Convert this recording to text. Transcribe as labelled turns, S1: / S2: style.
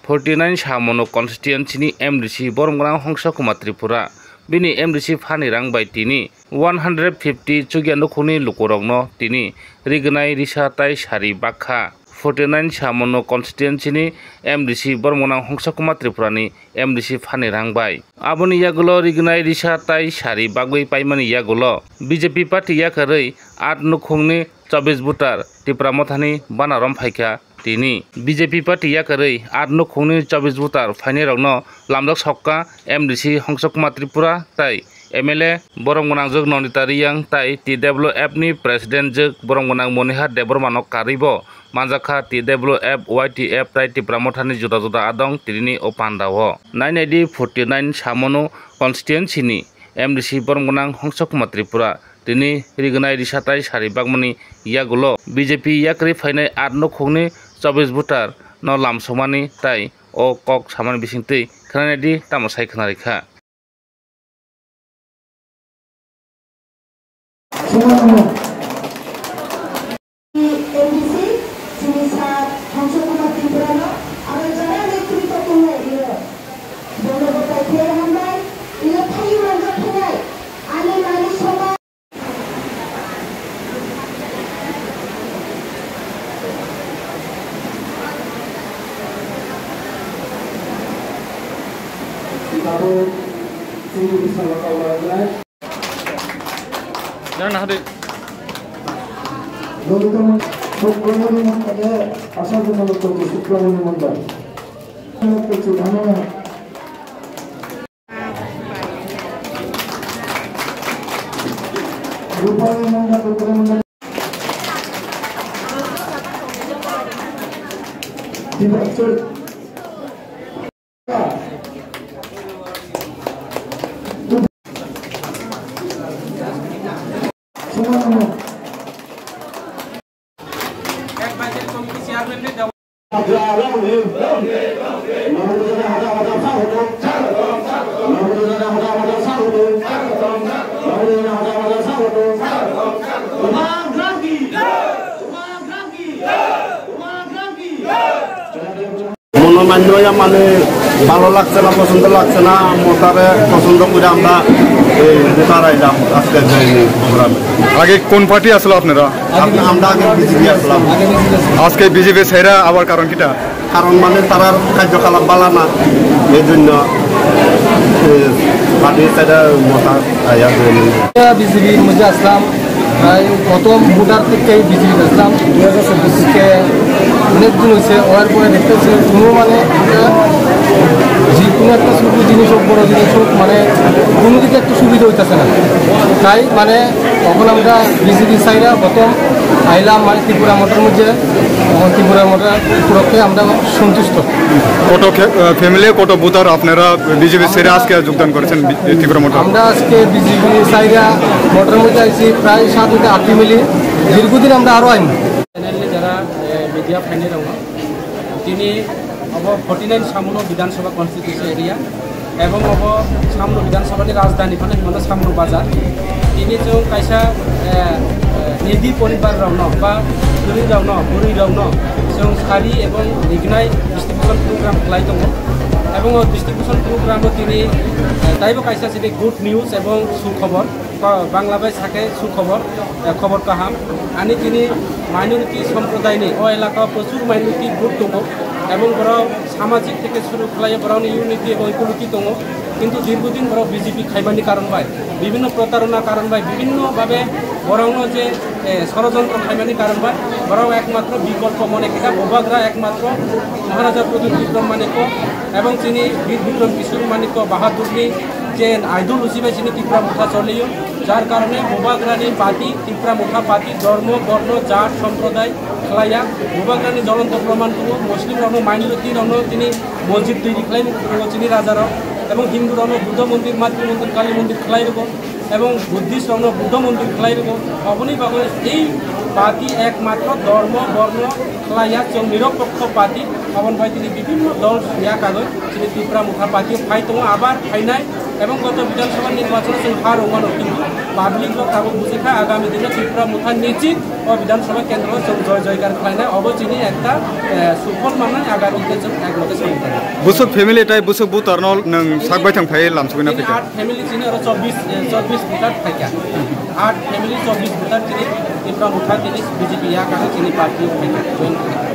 S1: 49 Samono constituency MDC Boromgrang Hongsa Kumar Tripura bini MDC Phani Rang by Tini 150 Chugyandukuni Lukorogno Tini Rignai Risatai Sari Bakha 49 Samono constituency MDC Boromgrang Hongsa Kumar Tripurani MDC Phani Rang by Aboni Yagulo Rignai Risatai Sari Bagui Paimani Yagulo BJP Party Yakarei Ad Nukhungni 24 butar Tipra Mothani Banaram Phaika Tini BJP Party Yakarei Ad Nukhungni 24 butar Phaini Rogno Lamdak Sokka MDC Hongsa Kumar Tripura Tai MLA Boromgrang Jog Nonita Riyang Tai TWF ni President Jog Boromgrang Monihar Debormanok Karibo Manjaka TWF YTF Tai Tipra Mothani Juda Juda Adong Tirini Opandawo 949 Samono constituency ni MDC Boromgrang Hongsa Kumar Tripura Tini Rignai Risatai Sari Bagmani Yagulo BJP Yakri Phainai Ad Nukhungni 24 butar no lamsomani tai o kok saman bisingtei khanadi tamasai khanarikha
S2: Jangan hari.
S3: Lalu Sobrani Mandal, asal nama Sobrani Mandal. Rupanya Mandal. Tidak
S4: Monomanyo yang mana balo laksana পছন্দ লাগছে না মোটারে পছন্দ করে আমরা মোটারাই যাব আজকে এই প্রোগ্রামে
S2: আগে কোন পার্টি আসলো আপনারা
S4: আমরা আগে বিজেপি আসলাম
S2: আজকে বিজেপি ছেড়ে আবার কারণ কিটা
S4: কারণ মানে তারার কার্যকলাপ ভালো না এইজন্য পার্টি ছেড়ে মোটা আয়া
S5: বিজেপির মধ্যে আসলাম প্রায় প্রথম ভোটার থেকে বিজেপি আসলাম 2024 থেকে অনেক দিন হয়েছে হওয়ার পরে দেখতেছি কোনো মানে যে কোনো একটা ছোটো জিনিস হোক বড়ো জিনিস হোক মানে কোনো দিকে একটু সুবিধা হইতেছে না তাই মানে তখন আমরা বিজেপি সাইডা প্রথম আইলাম মানে ত্রিপুরা মোটর মধ্যে ত্রিপুরা মোটর উপলক্ষে আমরা সন্তুষ্ট
S2: কত ফ্যামিলি কত ভোটার আপনারা বিজেপি ছেড়ে আজকে যোগদান করেছেন ত্রিপুরা মোটর
S5: আমরা আজকে বিজেপি সাইডা মোটর মধ্যে আইছি প্রায় 7 থেকে 8 ফ্যামিলি দীর্ঘদিন আমরা আরও আইন
S6: যারা মিডিয়া ফাইনে দङ তিনি अब 49 सामुनो विधानसभा कन्स्टिट्युन्सी एरिया एवं अब सामुनो विधानसभानि राजधानी फाले हिमनो सामुनो बाजार তিনি जों कायसा नेदि परिवार रावनो बा गुरि रावनो जों सारि एवं रिगनाय डिस्ट्रिब्यूशन प्रोग्राम खालाय दङ এবং ডিস্ট্রিবিউশন প্রোগ্রামও তিনি তাইবো কাইসা যেটি গুড নিউজ এবং সুখবর বাংলা বাই থাকে সুখবর খবর কাহাম আনি তিনি মাইনরিটি সম্প্রদায়নি ও এলাকা প্রচুর মাইনরিটি গ্রুপ দङ এবং বড় সামাজিক থেকে শুরু খালায় বড় ইউনিটি এবং ইকুইলিটি দङ কিন্তু দীর্ঘদিন বড় বিজেপি খাইবানি কারণ বাই বিভিন্ন প্রতারণা কারণ বাই বিভিন্নভাবে বড় যে ষড়যন্ত্র খাইবানি কারণ বাই বড় একমাত্র বিকল্প মনে কিনা বোবাগ্রা একমাত্র মহারাজা প্রদীপ বিক্রম মানিক এবং তিনি বীর বিক্রম কিশোর মানিক বাহাদুরনি যে আইডিওলজি বাই তিনি ত্রিপুরা মুঠা চলিও যার কারণে বোবাগ্রানি পার্টি ত্রিপুরা মুঠা পার্টি ধর্ম বর্ণ জাত সম্প্রদায় খালাইয়া বোবাগ্রানি জ্বলন্ত প্রমাণ করব মুসলিম রণ মাইনরিটি রণ তিনি মসজিদ তৈরি খালাই চিনি রাজার এবং হিন্দু রণ বুদ্ধ মন্দির মাতৃ মন্দির কালী মন্দির খালাই দেব এবং বুদ্ধিস্ট রণ বুদ্ধ মন্দির খালাই দেব অবনীভাবে এই পার্টি একমাত্র ধর্ম বর্ণ খালাইয়া जों নিরপেক্ষ পার্টি অবন ভাই তিনি বিভিন্ন দল ইয়া কাগজ তিনি ত্রিপুরা মুঠা পার্টি ফাই দङ আবার ফাইনাই এবং গত বিধানসভা নির্বাচনে जों হার অঙ্গন কিন্তু পাবলিক লোক তাবো বুঝিখা আগামী দিনে ত্রিপুরা মুথা নিশ্চিত ও বিধানসভা কেন্দ্র জয় জয়কার খাইনাय অবো চিনি একটা সুফল মানनाय আগামী দিনে जों একলগে সামনে
S2: बुसुक फेमिलि टाइप बुसुक बुतारनाव नों सागबाय थांफायो लामसुगैना फैखा
S6: 8 फेमिलि चिनि आरो 24 बुटार थाइका 8 फेमिलि 24 बुटार चिनि ত্রিপুরা মুথা चिनि बीजेपी या का चिनि पार्टी थाइका